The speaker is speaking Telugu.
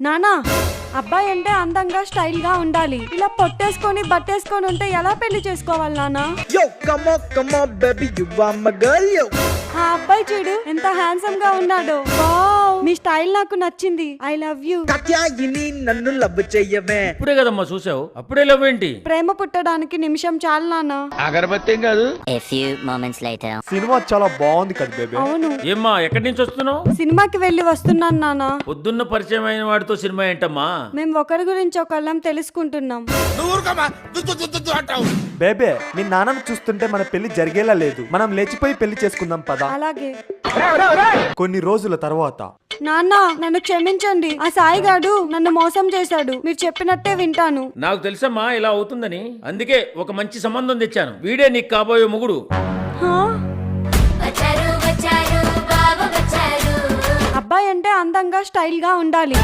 నానా, అబ్బాయి అంటే అందంగా స్టైల్ గా ఉండాలి. ఇలా పొట్టేసుకొని బట్టేసుకొని ఉంటే ఎలా పెళ్లి చేసుకోవాలి నానా? Yo, come on, baby, you are my girl, yo. ఆ అబ్బాయి చూడు ఎంత హ్యాండ్సమ్ గా ఉన్నాడో. వావ్, మీ స్టైల్ నాకు నచ్చింది. I love you. కాత్యాయిని నన్ను లవ్ చెయ్యవే. ఇప్పుడే కదమ్మా చూసావు, అప్పుడే లవ్ ఏంటి? ప్రేమ పుట్టడానికి నిమిషం చాలు నానా. అగరబత్తి కాదు. A few moments later. Cinema చాలా బాగుంది కదా బేబీ. అవును, ఏమ్మా ఎక్కడి నుంచి వస్తున్నావు? సినిమాకి వెళ్ళి వస్తున్నాను నానా. పొద్దున్న పరిచయం అయిన వాడితో సినిమా ఏంటమ్మా? మేము ఒకరి గురించి ఒకళ్ళం తెలుసుకుంటున్నాం. బేబే, మీ నాన్నను చూస్తుంటే మన పెళ్లి జరిగేలా లేదు. మనం లేచిపోయి పెళ్లి చేసుకుందాం పద. అలాగే కొన్ని రోజుల తర్వాత. నాన్న, నన్ను క్షమించండి. ఆ సాయిగాడు నన్ను మోసం చేశాడు. మీరు చెప్పినట్టే వింటాను. నాకు తెలుసమ్మా ఇలా అవుతుందని. అందుకే ఒక మంచి సంబంధం తెచ్చాను. వీడే నీకు కాబోయే మొగుడు. హా? అబ్బాయి అంటే అందంగా స్టైల్ గా ఉండాలి.